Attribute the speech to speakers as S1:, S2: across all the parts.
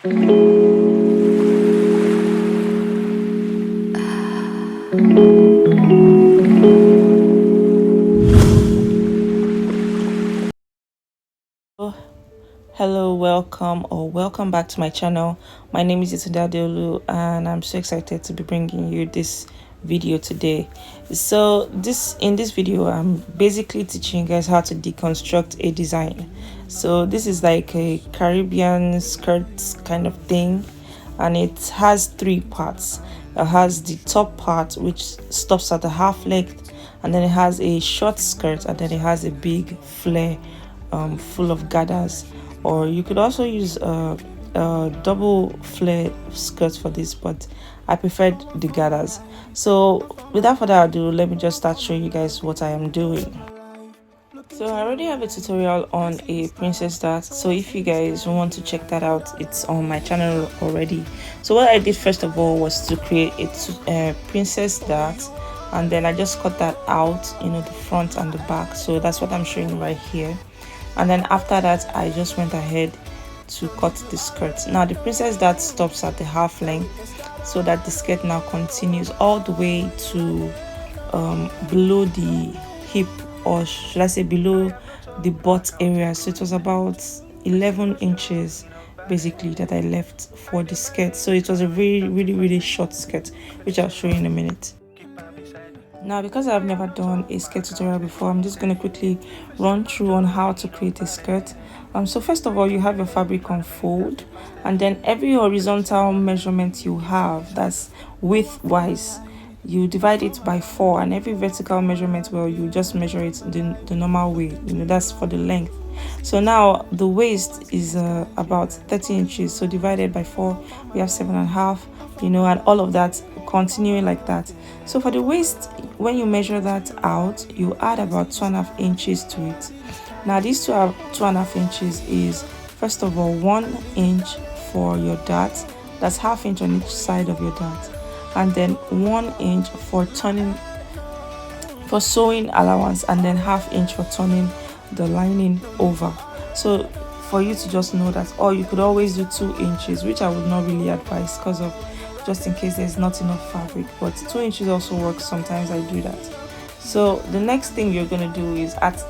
S1: Hello, welcome back to my channel. My name is Itudadelu and I'm so excited to be bringing you this video today. So in this video I'm basically teaching you guys how to deconstruct a design. So this is like a Caribbean skirt kind of thing, and it has three parts. It has the top part which stops at the half length, and then it has a short skirt, and then it has a big flare full of gathers. Or you could also use a double flare skirt for this, but I preferred the gathers. So without further ado, let me just start showing you guys what I am doing. So I already have a tutorial on a princess dart, so if you guys want to check that out, it's on my channel already. So what I did first of all was to create a princess dart, and then I just cut that out, the front and the back. So that's what I'm showing right here. And then after that I just went ahead to cut the skirt. Now the princess dart stops at the half length, so that the skirt now continues all the way to below the hip, or should I say below the butt area. So it was about 11 inches basically that I left for the skirt. So it was a really short skirt, which I'll show you in a minute. Now, because I've never done a skirt tutorial before, I'm just going to quickly run through on how to create a skirt. So first of all, you have your fabric on fold, and then every horizontal measurement you have, that's width wise, you divide it by 4, and every vertical measurement, well, you just measure it the normal way, that's for the length. So now the waist is about 30 inches, so divided by 4, we have 7.5, and all of that continuing like that. So for the waist, when you measure that out, you add about 2.5 inches to it. Now these 2.5 inches is, first of all, 1 inch for your dart, that's half inch on each side of your dart, and then 1 inch for sewing allowance, and then half inch for turning the lining over. So for you to just know that, or you could always do 2 inches, which I would not really advise because of just in case there's not enough fabric, but 2 inches also works. Sometimes I do that. So the next thing you're going to do is at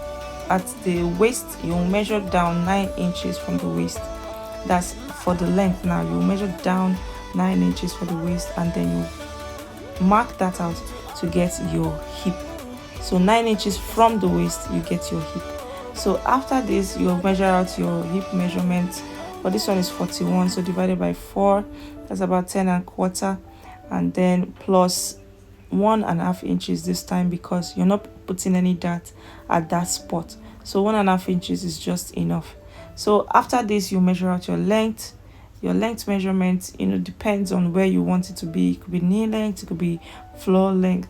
S1: the waist, you'll measure down 9 inches from the waist. That's for the length. Now you measure down 9 inches for the waist, and then you mark that out to get your hip. So 9 inches from the waist, you get your hip. So after this, you'll measure out your hip measurement. But this one is 41, so divided by 4, that's about 10.25, and then plus 1.5 inches this time, because you're not putting any dart at that spot. So 1.5 inches is just enough. So after this, you measure out your length. Your length measurement, depends on where you want it to be. It could be knee length, it could be floor length.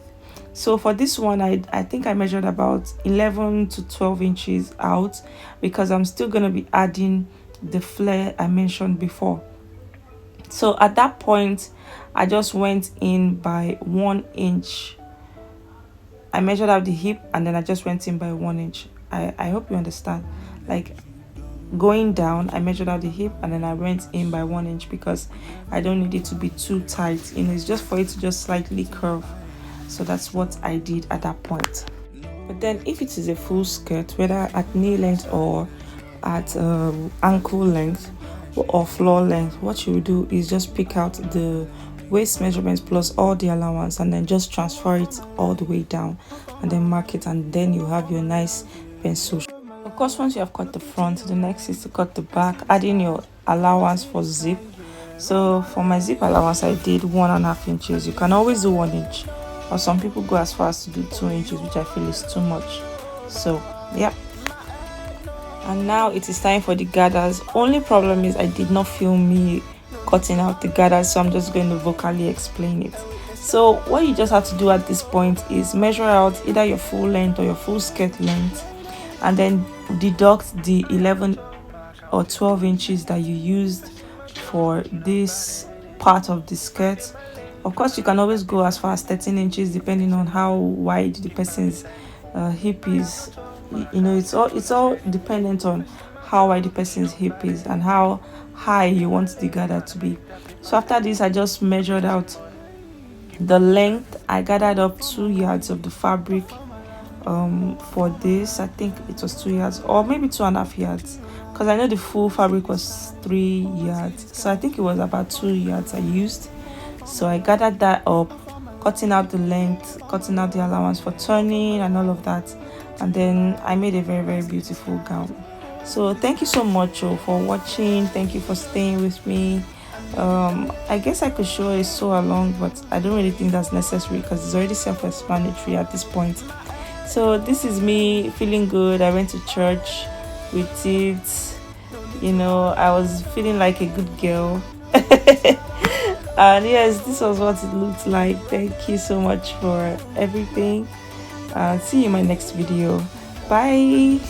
S1: So for this one, I think I measured about 11 to 12 inches out, because I'm still going to be adding the flare I mentioned before. So at that point, I just went in by 1 inch. I measured out the hip, and then I just went in by 1 inch. I hope you understand. Like, going down, I measured out the hip, and then I went in by 1 inch, because I don't need it to be too tight. It's just for it to just slightly curve. So that's what I did at that point. But then if it is a full skirt, whether at knee length or at ankle length or floor length, what you will do is just pick out the waist measurements plus all the allowance, and then just transfer it all the way down, and then mark it, and then you have your nice pencil. Of course, once you have cut the front, the next is to cut the back, adding your allowance for zip. So for my zip allowance, I did 1.5 inches. You can always do 1 inch, or some people go as far as to do 2 inches, which I feel is too much. So yeah. And now it is time for the gathers. Only problem is I did not film me cutting out the gathers, so I'm just going to vocally explain it. So what you just have to do at this point is measure out either your full length or your full skirt length, and then deduct the 11 or 12 inches that you used for this part of the skirt. Of course, you can always go as far as 13 inches depending on how wide the person's hip is. It's all dependent on how wide the person's hip is and how high you want the gather to be. So after this, I just measured out the length. I gathered up 2 yards of the fabric for this. I think it was 2 yards or maybe 2.5 yards, because I know the full fabric was 3 yards, so I think it was about 2 yards I used. So I gathered that up, cutting out the length, cutting out the allowance for turning and all of that, and then I made a very, very beautiful gown. So thank you so much for watching. Thank you for staying with me. I guess I could show a sew along, but I don't really think that's necessary because it's already self-explanatory at this point. So this is me feeling good. I went to church with it, I was feeling like a good girl. And yes, this was what it looked like. Thank you so much for everything. See you in my next video. Bye.